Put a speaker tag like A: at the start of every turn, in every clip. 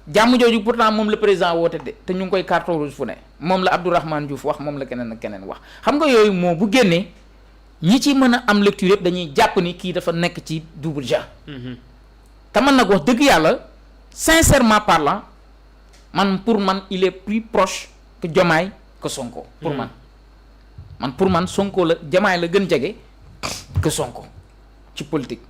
A: jàmm jooju pourtant moom la président woote de te ñu ngi koy carton rouge fu ne moom la Abdourahmane Diouf wax moom la keneen ak keneen wax xam nga yooyu moo bu génnee ñi ci mën a am lecture yëpp dañuy jàpp ni kii dafa nekk ci double jeu. te man nag wax dëgg yàlla sincèrement parlant pour man il est plus proche que Diomaye que Sonko. pour man Sonko la Diomaye la gën jege que Sonko ci politique.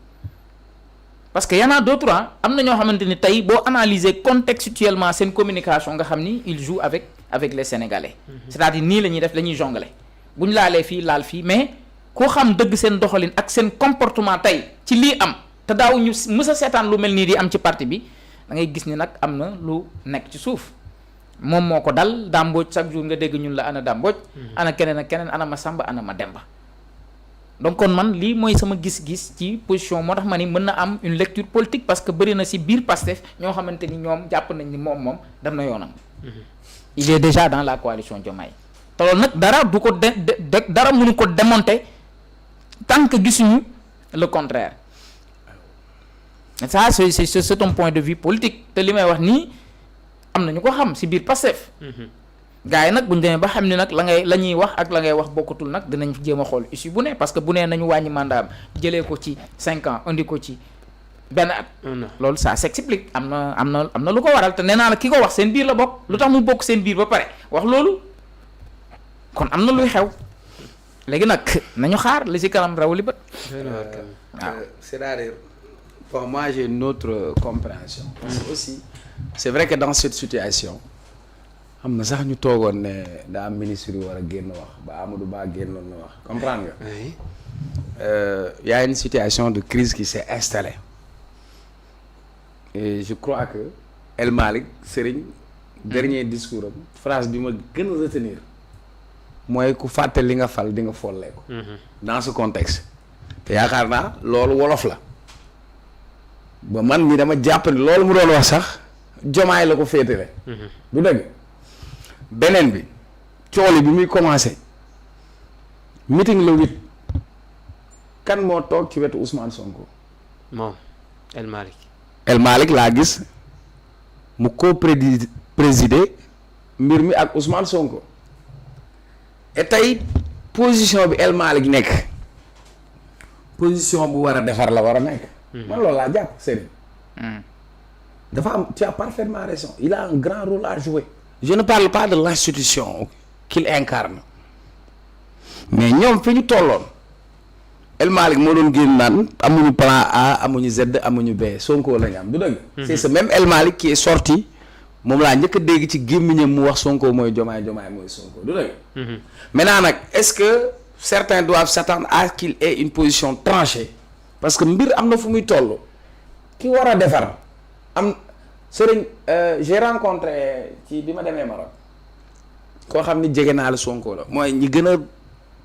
A: parce que y en a d'autres am na ñoo xamante ni tey boo analyser contextuellement seen communication nga xam ni il joue avec les Sénégalais. c'est-à-dire nii la ñuy def la ñuy jongler bu ñu laalee fii laal fii mais koo xam dëgg seen doxalin ak seen comportement tey ci lii am te daaw ñu mës a seetaan lu mel nii di am ci parti bi da ngay gis ni nag am na lu nekk ci suuf moom moo ko dal dàmbooj chaque jour nga dégg ñun la ana dàmbooj ana keneen ak keneen ana ma Samba ana ma Demba. donc kon man lii mooy sama gis-gis ci position moo tax ma ni mën na am une lecture politique parce que bëri na ci biir Pastef ñoo xamante ni ñoom jàpp nañ ni moom dem na yoonam. il est déjà dans la coalition Diomaye. te loolu nag dara du ko dara mënu ko démonter tant que gisuñu le contraire ça c'est un point de vue politique te li may wax nii am na ñu ko xam ci biir Pastef. gars yi nag bu ñu demee ba xam ne nag la ñuy wax ak la ngay wax bokkatul nag dinañ jéem a xool issue bu ne parce que bu nee nañu wàññi mandat am jëlee ko ci 5 ans indi ko ci benn at. loolu ça s'explique am na lu ko waral te nee naa la ki ko wax seen biir la bokk lu tax mu bokk seen biir ba pare wax loolu kon am na luy xew léegi nag nañu xaar li ci kanam raw li bët.
B: c'est-à-dire bon moi j'ai une autre compréhension. parce que aussi c'est vrai que dans cette situation. am na sax ñu toogoon ne daa am ministre yu war a génn wax ba Amadou Ba génnoon na wax comprendre nga. oui. Y a une situation de crise qui s'est installée et je crois que El Malick Serigne dernier discours am phrase bi ma gën a retenir mooy ku fàtte li nga fal di nga follee ko. dans ce contexte. te yaakaar naa loolu wolof la ba man mi dama jàpp ne loolu mu doon wax sax Diomaye la ko féetale. du dëgg. beneen bi cooli bi muy commencé meeting le 8 kan moo toog ci wetu Ousmane Sonko.
C: moom El
B: Malick laa gis mu présider mbir mi ak Ousmane Sonko et tey position bi El Malick nekk position bu war a defar la war a nekk. man loolu laa jàpp Serigne. dafa am tu as parfaitement raison il a un grand rôle à jouer. je ne parle pas de l'institution qu'il incarne mais ñoom fi ñu tolloon El Malick moo doon génn naan amuñu plan A amuñu Z amuñu B Sonko la ñu am du dëgg. c'est ce même El Malick qui est sorti moom laa njëkk a dégg ci gémmiñam mu wax Sonko mooy Diomaye mooy Sonko du dëgg. maintenant nag est-ce que certains doivent s'attendre à qu'il ait une position tranchée parce que mbir am na fu muy toll ki war a defar am. Serigne j'ai rencontré ci bi ma demee Maroc koo xam ni jege naa la Sonko la mooy ñi gën a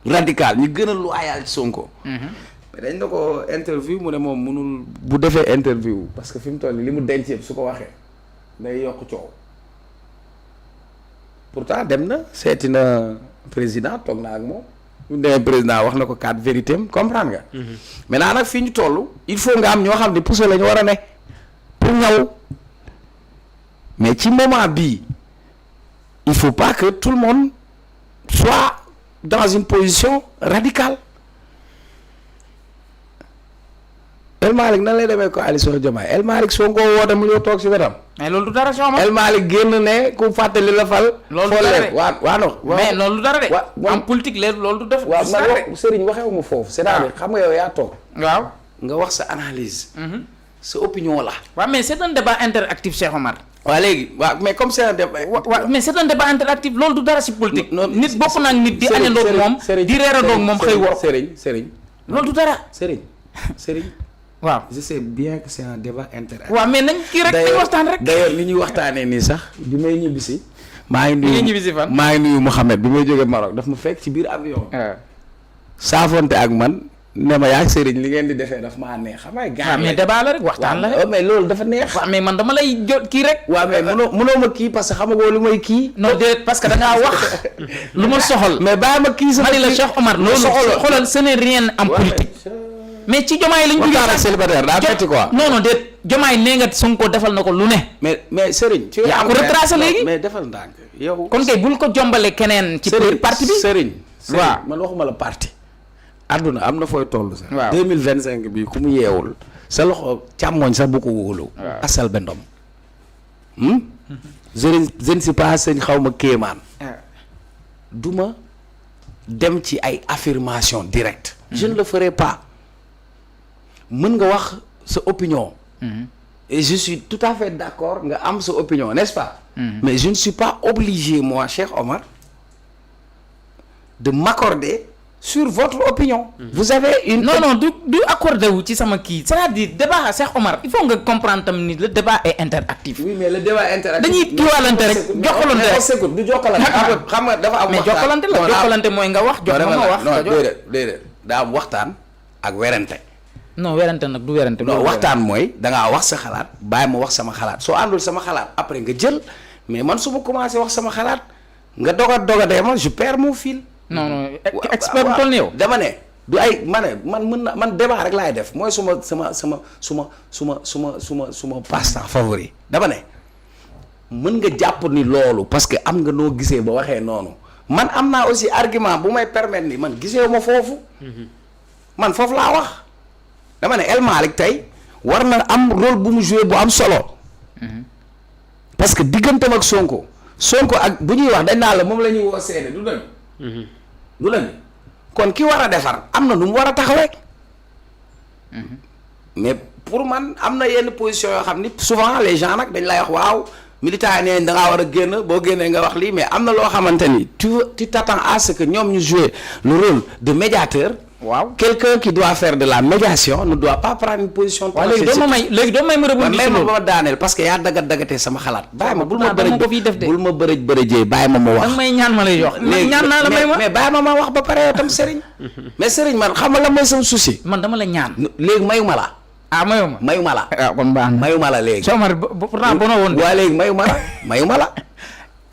B: radical ñi gën a loyal ci Sonko. mais dañ na ko interview mu ne moom mënul bu defee interview parce que fi mu toll li mu denc yëpp su ko waxee day yokk coow pourtant dem na seeti na président toog na ak moom bu demee président wax na ko quatre vérités am comprendre nga. maintenant nag fii ñu toll il faut nga am ñoo xam ne pousse la ñu war a ne pour ñaw. mais ci moment bii il faut pas que tout le monde soit dans une position radicale El Malick nan lay demee coalition Diomaye El Malick Sonko woote mu ñëw toog ci wetam.
A: mais loolu du dara soxna.
B: El Malick génn ne ku fàttali la fal.
A: loolu du dara de
B: waaw non.
A: mais loolu du dara de. en politique léegi loolu du def.
B: waaw man Serigne waxewu ma foofu. c'est-à-dire xam nga yow yaa toog.
A: waaw
B: nga wax sa analyse. sa opinion la.
A: waaw mais c'est un débat interactif Cheikh Omar.
B: waaw léegi waaw mais comme c'est un débat.
A: waaw mais c'est un débat interactif loolu du dara ci politique. nit bokk naa nit di añandoog moom di reerandoog moom xëy woo.
B: Serigne
A: loolu du dara.
B: Serigne.
A: waaw
B: je sais bien que c'est un débat interactif.
A: waaw mais nañ kii rek nañ waxtaan rek.
B: d'ailleurs li ñuy waxtaanee nii sax bi may ñibbisi. maa ngi nuyu
A: ñibbisi fan.
B: maa ngi nuyu Mouhamed bi may jógee Maroc daf ma fekk ci biir avion. saafonte ak man. ne ma yaa Serigne li ngeen di defee daf maa neex xam nga gars
A: mais débat la rek waxtaan la rek.
B: mais loolu dafa neex.
A: waaw mais man dama lay jot kii rek.
B: waaw mais mënoo ma kii parce que xamagoo lu may kii.
A: non déedéet parce que da ngaa wax lu ma soxal.
B: mais bàyyi ma kii
A: ma ne la Cheikh Omar loolu xoolal ce n'est rien en politique. mais ci Diomaye lañ jógee
B: waxtaan ak célibataire daa metti quoi.
A: non déet Diomaye nee nga Sonko defal na ko lu ne.
B: mais Serigne. ci
A: yaa ko retracé léegi
B: mais defal ndànk yow.
A: kon kay bul ko jombale keneen. ci parti bi
B: Serigne.
A: waaw
B: man waxuma la parti. àdduna am na fooy toll sax.
A: waaw
B: 2025 bi ku mu yeewul. sa loxo càmmoñ sax bu ko wóolu.
A: waaw
B: asal bendom. je ne sais pas sëñ xaw ma kéemaan. duma dem ci ay affirmation directe. je ne le ferai pas. mën nga wax sa opinion. et je suis tout à fait d'accord nga am sa opinion n'est-ce pas. mais je ne suis pas obligé moi Cheikh Omar de m'accorder sur votre opinion. vous avez une.
A: non du accordé wu ci sama kii c'est-à-dire débat Cheikh Omar il faut nga comprendre tamit ni le débat est interactif.
B: oui mais le débat interactif.
A: dañuy kiiwalante rek jokkalante rek
B: du jokkalante. xam nga dafa am.
A: mais jokkalante la jokkalante mooy nga wax. jox ma wax
B: non déedéet daa am waxtaan ak werante.
A: non werante nag du werante.
B: non waxtaan mooy dangaa wax sa xalaat bàyyi ma wax sama xalaat soo àndul sama xalaat après nga jël mais man su ma commencé wax sama xalaat nga doga ma je perds mon fil. non expert bu toll ni yow. dama ne du ay man débat rek laay def mooy suma passe-temps favori. dama ne mën nga jàpp ni loolu parce que am nga noo gisee ba waxee noonu man am naa aussi argument bu may permettre ni man gisee ma foofu. man foofu laa wax. dama ne El Malick tey war na am rôle bu mu joué bu am solo. parce que digganteem ak Sonko ak bu ñuy wax dañ naa la moom la ñuy woo seede du dëgg. du dëgg kon ki war a defar am na nu mu war a taxawee. mais pour man am na yenn position yoo xam ni souvent les gens nag dañ lay wax waaw militants yi nee da ngaa war a génn boo génnee nga wax lii mais am na loo xamante ni tu t'attends à ce que ñoom ñu jouer le rôle de médiateur. waaw quelqu'un qui doit faire de la médiation ne doit pas prendre une position.
A: waaw léegi doo may ma rebondir ci loolu
B: ma daaneel parce que yaa dagatee sama xalaat. bàyyi ma bul ma
A: bërëj
B: bërëjee bàyyi ma wax.
A: danga may ñaan ma lay jox. ñaan naa la may ma
B: mais bàyyi ma wax ba pare yow tam Serigne. mais Serigne man xam nga la mooy sama souci.
A: man dama la ñaan.
B: léegi mayu ma la. mayu ma la.
A: ah kon baax na
B: mayu ma la léegi.
A: soo ma pourtant bonoo woon.
B: waa léegi mayu ma la.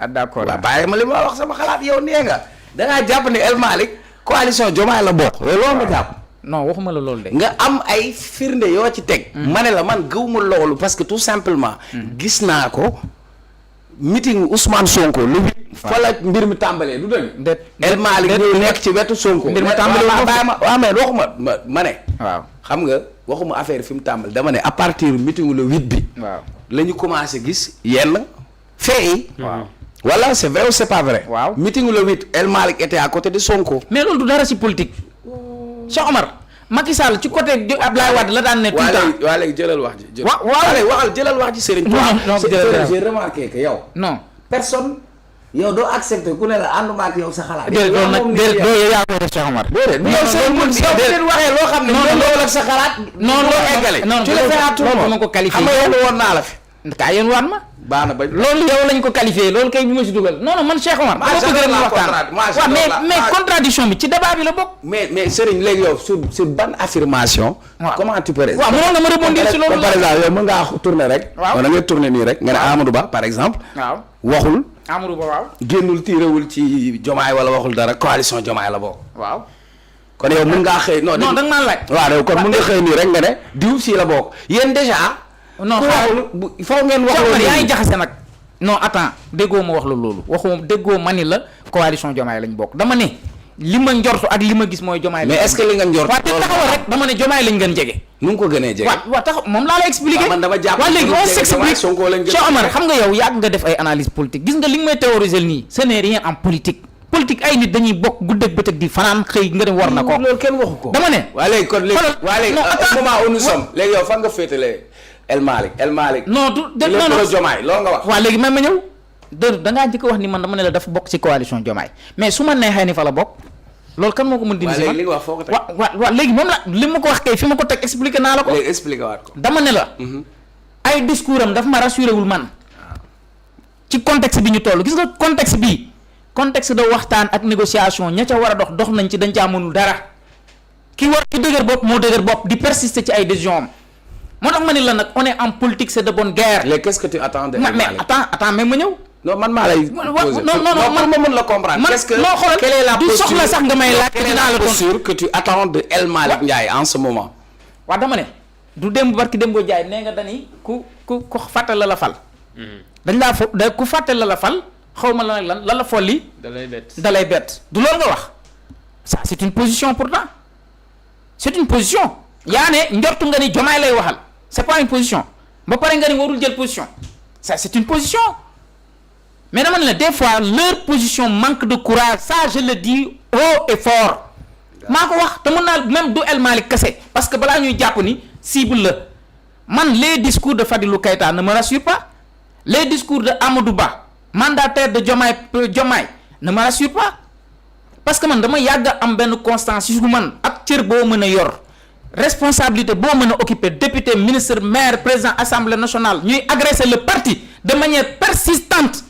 A: ah d'accord
B: waaw bàyyi ma li ma wax sama xalaat yow nee nga dangaa jàpp ni El Malick coalition Diomaye la bokk. loolu nga jàpp.
A: non waxuma la loolu de.
B: nga am ay firnde yoo ci teg. ma ne la man gëwuma loolu parce que tout simplement. gis naa ko meeting Ousmane Sonko lu. fa la mbir mi tàmbalee du dëgg. El Malick ñëw nekk ci wetu Sonko.
A: mbir mi tàmbalee
B: waaw mais waxuma ma ne.
A: waaw
B: xam nga waxuma affaire fi mu tàmbale dama ne à partir meeting le 8 bi.
A: waaw la
B: ñu commencé gis yenn faits yi.
A: waaw.
B: voilà c'est vrai ou c'est pas vrai.
A: waaw
B: meeting le 8 El Malick était à côté de Sonko.
A: mais loolu du dara ci politique. Cheikh Omar Macky Sall ci côté Abdoulaye Wade la daan ne. tout le temps
B: waa léegi jëlal wax ji.
A: waaw
B: jëlal wax ji Serigne.
A: non
B: j'ai remarqué que yow.
A: non
B: personne. yow doo accepté ku ne la ànduma ak yow sa xalaat.
A: déedéet doo yaa ko def Cheikh Omar.
B: déedéet yow seen waxee loo xam ne. non ak sa xalaat.
A: non
B: loo eggale.
A: non
B: tu le fais à tout le monde
A: ma ko qualifié.
B: xam nga yow woon naa la fi.
A: kaa yéen waan ma.
B: baax na ba
A: loolu yow lañ ko qualifié loolu kay bi ma si dugal non man Cheikh Omar. waaw mais contradiction bi ci débat bi la bokk.
B: mais Serigne léegi yow sur ban affirmation.
A: waaw
B: comment tu peux.
A: waaw mënoon nga ma rebondir ci loolu.
B: par exemple yow mën ngaa tourner rek.
A: waaw
B: da ngay tourner nii rek nga ne Amadou Ba par exemple.
A: waaw
B: waxul.
A: Amadou Ba waaw.
B: génnul tiirewul ci Diomaye wala waxul dara coalition Diomaye la bokk.
A: waaw.
B: kon yow mën ngaa xëy. non
A: da nga maa laaj.
B: waaw yow kon mën nga xëy nii rek nga ne diw si la bokk yéen déjà.
A: non
B: il faut ngeen wax loolu
A: yaa ngi jaxase nag. non attends déggoo ma wax la loolu waxuma déggoo ma ni la coalition Diomaye lañ bokk dama ne li ma njortu ak li ma gis mooy Diomaye.
B: mais est-ce que li nga njort.
A: waaw te taxawal rek dama ne Diomaye lañ gën jege.
B: nu nga ko gënee jege.
A: waaw taxaw moom laa la expliqué.
B: man dama jàpp
A: waaw léegi on s'explique
B: Sonko lañ gën
A: Cheikh Omar xam nga yow yàgg nga def ay analyse politique gis nga li nga may théoriser nii ce n'est rien en politique. politique ay nit dañuy bokk guddeeg bëccëg di fanaan xëy nga dem war na ko.
B: loolu kenn waxu ko.
A: dama ne.
B: waa léegi kon léegi waa léegi au moment où nous sommes. léegi yow fan nga féetalee El Malick.
A: non du de non
B: non Diomaye loolu nga wax.
A: waaw léegi même ma ñëw. da ngaa njëkk wax ni man dama ne la dafa bokk ci coalition Diomaye mais su ma neexee ni fa la bokk loolu kan moo ko mën dindi si man.
B: waaw léegi li nga wax foo ko teg.
A: waaw léegi moom la li ma ko wax kay fi ma ko teg expliqué naa la ko.
B: léegi expliqué waat ko.
A: dama ne la. ay discours am dafa ma rassuré wul man. ci contexte bi ñu toll gis nga contexte bii contexte de waxtaan ak négociation ña ca war a dox nañ ci dañ caa mënul dara ki dëgër bopp moo dëgër bopp di persister ci ay décisions am moo tax ma ne la nag on est en politique c'est de bonne guerre.
B: léegi qu'est-ce que tu attends de
A: mais attends mais ma ñëw.
B: non man maa lay. poser
A: non
B: man ma mën la comprendre.
A: qu'est-ce que quelle est la posture du soxla sax nga may laaj.
B: quelle est la posture que tu attends de El Malick Ndiaye en ce moment.
A: waa dama ne du démb barki démboo jaay nee nga dani ku fàtte la fal. dañ laa ku fàtte la fal xaw ma la nag lan la folli. da lay bett du loolu nga wax. ça c'est une position pourtant c'est une position. yaa ne njortu nga ni Diomaye lay waxal c'est pas une position ba pare nga ni warul jël position ça c'est une position mais dama ne la des fois leur position manque de courage ça je le dis haut et fort maa ko wax te mën naa même du El Malick kese parce que balaa ñuy jàpp ni cible la man les discours de Fadilou Keïta ne me rassurent pas les discours de Amadou Ba mandataire de Diomaye ne me rassurent pas parce que man dama yàgg am benn constance yu man ak cër boo mën a yor responsabilité boo mën a occuper député ministre maire président assemblée nationale ñuy agresser le parti de manière persistante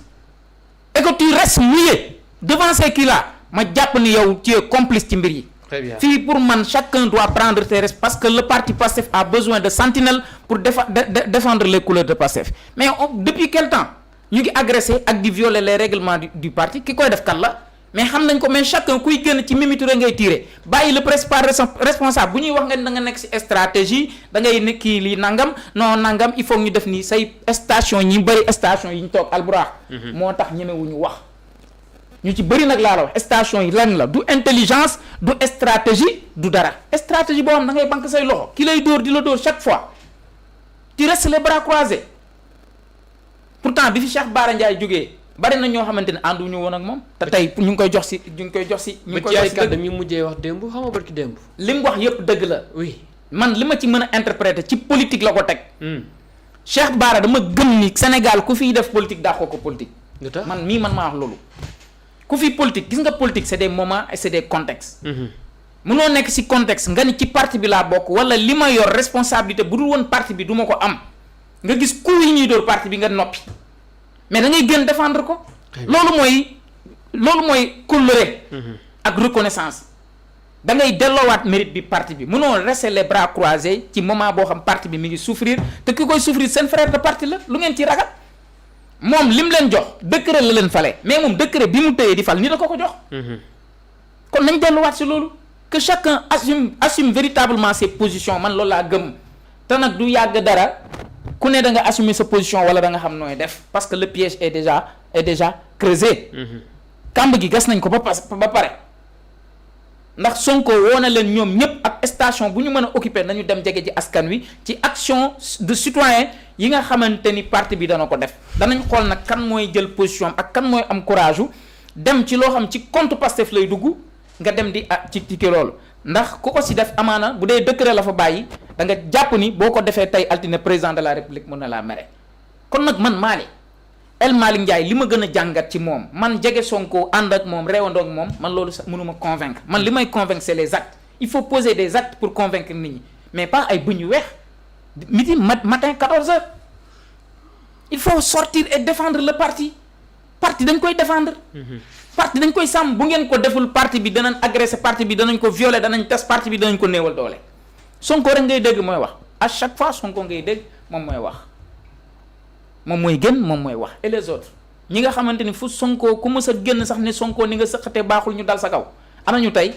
A: et que tu restes muet devant ces kii-là ma jàpp ni yow tu es complice ci mbir yi.
C: Très bien.
A: fii pour man chacun doit prendre ses responsabilités parce que le parti PASTEF a besoin de sentinelles pour défendre les couleurs de PASTEF mais depuis quel temps ñu ngi agresser ak di violer les règlements du parti ki koy def kan la. mais xam nañ ko mais chacun kuy génn ci Mimi Touré ngay tirer bàyyi le principal responsable bu ñuy wax nga da nga nekk ci stratégie da ngay nekk kii lii nangam non nangam il faut ñu def nii say station ñi bëri station yi ñu toog alburax moo tax ñemewuñu wax ñu ci bëri nag laa la wax station yi lan la du intelligence du stratégie du dara stratégie boo xam da ngay banque say loxo ki lay dóor di la dóor chaque fois tu restes les bras croisés pourtant bi fi Cheikh Bara Ndiaye jógee bari na ñoo xamante ne ànduñu woon ak moom te tey ñu ngi koy jox si
C: dëgg mi mujjee wax démb xam nga barki démb
A: li mu wax yépp dëgg la
C: oui
A: man li ma ci mën a interpréter ci politique la ko teg Cheikh Bara dama gëm ni Sénégal ku fiy def politique daa ko politique man maa wax loolu ku fi politique gis nga politique c'est des moments et c'est des contextes mënoo nekk si contexte nga ni ci parti bi laa bokk wala li ma yor responsabilité bu dul woon parti bi du ma ko am nga gis ku yi ñuy door parti bi nga noppi mais da ngay gën défendre ko loolu mooy kóllëre ak reconnaissance da ngay delloowaat mérite bi parti bi mënoo rester les bras croisés ci moment boo xam parti bi mi ngi souffrir te ki koy souffrir seen frère de parti la lu ngeen ci ragal moom lim leen jox décret la leen fale mais moom décret bi mu tëyee di fal ni da ko jox kon nañ delluwaat si loolu que chacun assume véritablement ses positions man loolu laa gëm te nag du yàgg dara ku ne da nga assumer sa position wala da nga xam nooy def parce que le piège est déjà creusé. kàmb gi gas nañ ko ba pare ndax Sonko woo na leen ñoom ñëpp ak station bu ñu mën a occuper nañu dem jege ji askan wi ci action de citoyen yi nga xamante ni parti bi dana ko def danañ xool nag kan mooy jël position ak kan mooy am courage dem ci loo xam ci compte Pastef lay dugg nga dem di ci loolu ndax ku ko si def amaana bu dee décret la fa bàyyi da nga jàpp ni boo ko defee tey altine président de la république mën na laa mere kon nag man maa El Malick Ndiaye li ma gën a jàngat ci moom man jege Sonko ànd ak moom réewandoo ak moom man loolu sax mënuma convaincre man li may convaincre c'est les actes il faut poser des actes pour convaincre nit ñi mais pas ay bëñ yu weex midi matin 14h il faut sortir et défendre le parti dañ koy défendre. parti dañ koy sàmm bu ngeen ko deful parti bi danañ agresser parti bi danañ ko violer danañ tas parti bi danañ ko néewal doole Sonko rek ngay dégg mooy wax à chaque fois Sonko ngay dégg moom mooy wax. moom mooy gën moom mooy wax et les autres ñi nga xamante ni fu Sonko ku mës a génn sax ne Sonko ni nga sëqatee baaxul ñu dal sa kaw ana ñu tey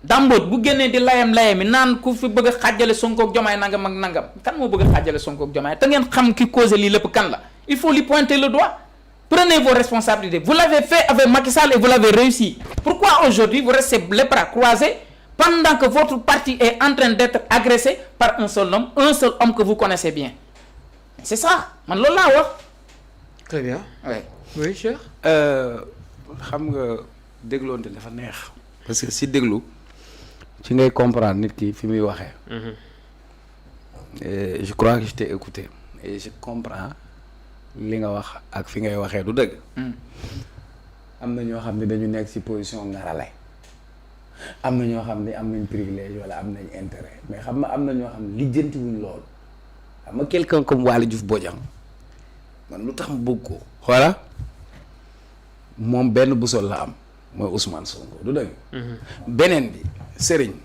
A: dàmbooj bu génnee di layami naan ku fi bëgg a xàjjale Sonko ak Diomaye nangam ak nangam kan moo bëgg a xàjjale Sonko ak Diomaye te ngeen xam ki causé lii lépp kan la il faut lui pointer le doigt prenez vos responsabilités vous l'avez fait avec Macky Sall et vous l'avez réussi pourquoi aujourd'hui vous restez les bras croisés pendant que votre parti est en train d'être agressé par un seul homme que vous connaissez bien c'est ça man loolu laa wax.
C: très bien. oui Cheikh.
B: xam nga dégloonte dafa neex. parce que si déglu ci ngay comprendre nit ki fi muy waxee. je crois que je t'ai écouté et je comprends li nga wax ak fi ngay waxee du dëgg. am na ñoo xam ne dañu nekk si position ngarale am na ñoo xam ne am nañ privilège wala am nañ intérêt mais xam nga am na ñoo xam ne lijjantiwuñ loolu. xam nga quelqu'un comme Waly Diouf Bodiang man lu tax mu bëgg ko voilà moom benn busol la am mooy Ousmane Sonko du dëgg beneen bi Serigne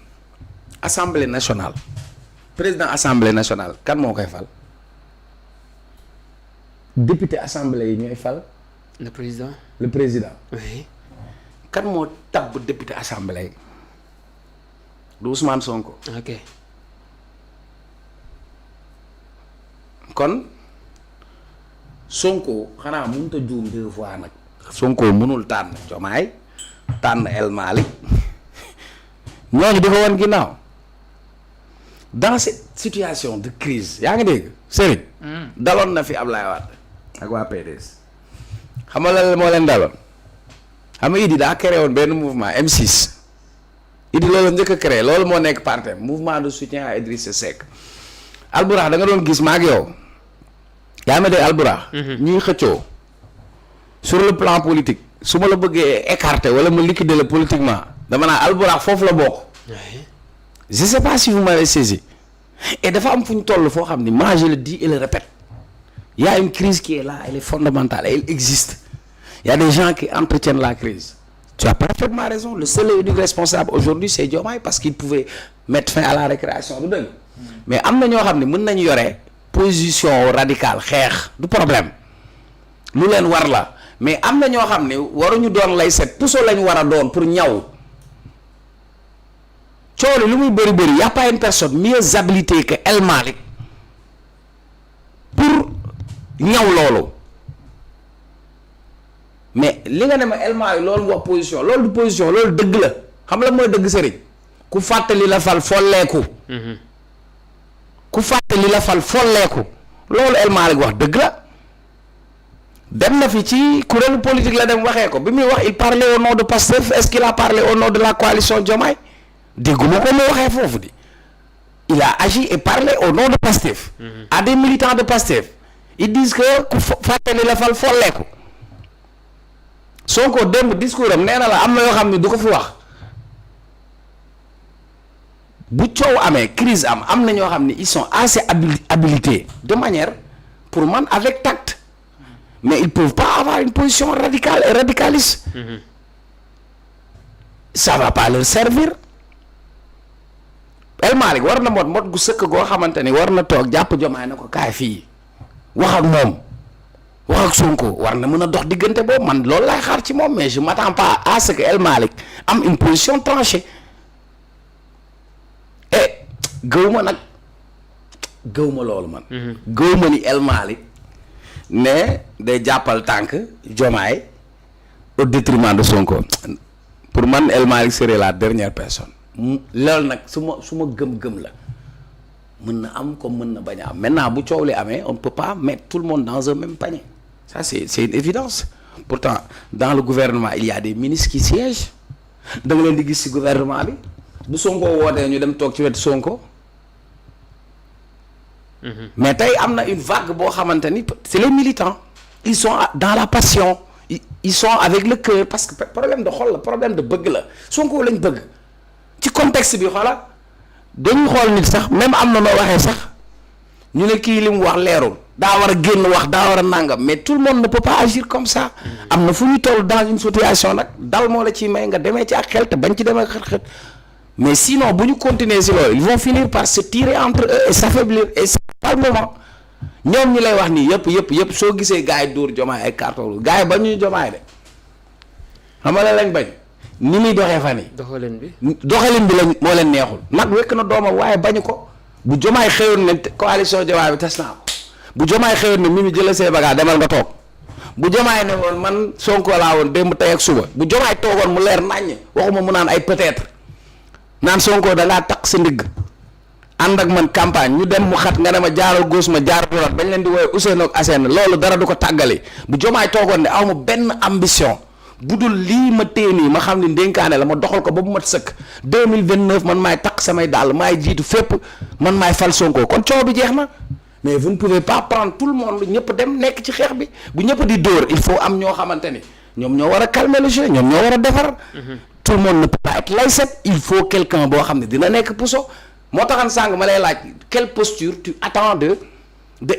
B: assemblée nationale président assemblée nationale kan moo koy fal député assemblée yi ñooy fal
C: le président
B: oui kan moo tabb député assemblée yi du Ousmane Sonko
C: ok
B: kon Sonko xanaa mënut a juum 2 fois nag. Sonko mënul tànn Diomaye tànn El Malick ñooñu di ko woon ginnaaw dans cette situation de crise yaa ngi dégg Serigne. daloon na fi Ablaye Wade ak waa PDS. xam nga lan moo leen daloon xam nga Idi daa créé woon benn mouvement M6 Idi loolu njëkk a créé loolu moo nekk parti mouvement de soutien à Idrissa Seck. Alburax da nga doon gis maag yow yaa ma dee Alburax. ñuy xëccoo sur le plan politique su ma la bëggee écarter wala ma liquider la politiquement dama naa Alburax foofu la bokk. je sais pas si vous m'avez saisi et dafa am fu ñu toll foo xam ni moi je le dis et le répète il y a une crise qui est là elle est fondamentale elle existe il y a des gens qui entretiennent la crise tu as parfaitement raison le seul et unique responsable aujourd'hui c'est Diomaye parce qu'il pouvait mettre fin à la récréation du dëgg mais am na ñoo xam ne mën nañu yore position radicale xeex du problème lu leen war la mais am na ñoo xam ne waruñu doon lay set puso lañ war a doon pour ñaw coole lu muy bëri y a pas une personne mieux habilitée que El Malick pour ñaw loolu mais li nga ne ma El Malick loolu mu wax position loolu du position loolu dëgg la xam la mooy dëgg sëriñ ku fàttali la fal folleeku ku fàttali la fal folleeku loolu El Malick wax dëgg la dem na fi ci kuréelu politique la dem waxee ko bi muy wax il parlait au nom de Pastef est-ce qu'il a parlé au nom de la coalition Diomaye dégguma ko mu waxee foofu di il a agi et parlé au nom de Pastef à des militants de Pastef ils disent que ku fàttali la fal folleeku Sonko démb discours am nee na la am na yoo xam ne du ko fi wax bu coow amee crise am na ñoo xam ne ils sont assez habilités de manière pour man avec tact mais ils peuvent pas avoir une position radicale et radicaliste ça va pas leur servir El Malick war na mot gu sëkk goo xamante ni war na toog jàpp Diomaye na ko kaay fii wax ak moom wax ak Sonko war na mën a dox diggante boobu man loolu laay xaar ci moom mais je m'attends pas à ce que El Malick am une position tranchée et gëwma loolu man gëwma ni El Malick ne day jàppal tànk Diomaye au détriment de Sonko pour man El Malick serait la dernière personne loolu nag su ma gëm-gëm la mën na am comme mën na bañ a am maintenant bu coow li amee on ne peut pas mettre tout le monde dans un même panier ça c'est une évidence pourtant dans le gouvernement il y a des ministres qui siègent da nga leen di gis ci gouvernement bi bu Sonko wootee ñu dem toog ci wetu Sonko mais tey am na une vague boo xamante ni c'est les militants ils sont dans la passion ils sont avec le cœur parce que problème de xol la problème de bëgg la Sonko lañ bëgg ci contexte bi xoola dañuy xool nit sax même am na noo waxee sax ñu ne kii li mu wax leerul daa war a génn wax daa war a nàngam mais tout le monde ne peut pas agir comme ça am na fu ñu toll dans une situation nag dal moo la ciy may nga demee ci ak xel te bañ ci demee ak xët-xët mais sinon bu ñu continuer si loolu ils vont finir par se tirer entre eux et s'affaiblir et c'est pas le moment ñoom ñi lay wax nii yëpp soo gisee gars yi dóor Diomaye ay carton gars yi ba ñuy Diomaye de xam nga la lañ bañ ni muy doxee fan yi doxalin bi lañ moo leen neexul nag wekk na doomam waaye bañu ko bu Diomaye xëyoon ne coalition Diomaye bi tas naa ko bu Diomaye xëyoon ne Mimi jëla see bagaa demal nga toog bu Diomaye ne woon man Sonko laa woon démb tey ak suba bu Diomaye toogoon mu leer naññ waxuma mu naan ay peut-être naan Sonko da ngaa takk sa ndigg ànd ak man campagne ñu dem mu xat nga ne ma jaaral gauche ma jaar droite bañ leen di woowee Ousseynou ak Assène loolu dara du ko tàggale bu Diomaye toogoon ne aw ma benn ambition bu dul lii ma téye nii ma xam ne ndénkaane la ma doxal ko ba bu mat sëkk 2029 man maay takk samay dàll maay jiitu fépp man maay fal Sonko kon coow bi jeex na mais vous ne pouvez pas prendre tout le monde ñëpp dem nekk ci xeex bi bu ñëpp di dóor il faut am ñoo xamante ni ñoom ñoo war a calmer le jeu ñoom ñoo war a defar. tout le monde ne peut pas être laïcette il faut quelqu'un boo xam ne dina nekk puso moo taxan sàng ma lay laaj quelle posture tu attends de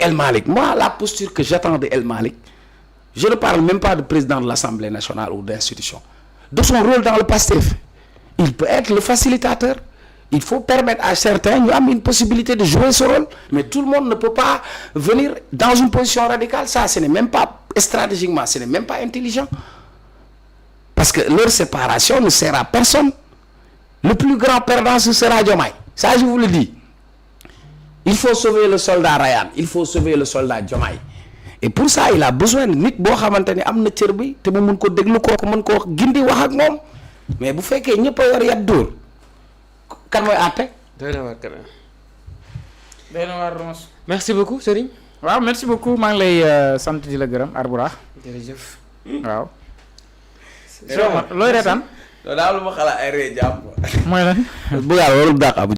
B: El Malick moi la posture que j'attends de El Malick je ne parle même pas de président de l'Assemblée nationale ou d'institution de son rôle dans le PASTEF il peut être le facilitateur il faut permettre à certains ñu am une possibilité de jouer ce rôle mais tout le monde ne peut pas venir dans une position radicale ça ce n'est même pas stratégiquement ce n'est même pas intelligent parce que leur séparation ne sert à personne le plus grand perdant ce sera Diomaye ça je vous le dis il faut sauver le soldat Rayane il faut sauver le soldat Diomaye et pour ça il a besoin de nit boo xamante ni am na cër bi te mu mun ko déglu kooku mën koo gindi wax ak moom mais bu fekkee ñëpp a yor yat dóor kan mooy àtte.
C: doy na waar quand même.
A: doy na waar Rons.
C: merci beaucoup Serigne.
A: waaw merci beaucoup maa ngi lay sant di la gërëm Arboura.
C: jërëjëf.
A: waaw. looy reetaan.
B: loolu daal lu ma xalaat ay ree jàpp.
A: mooy lan.
B: bu yàlla warul dàq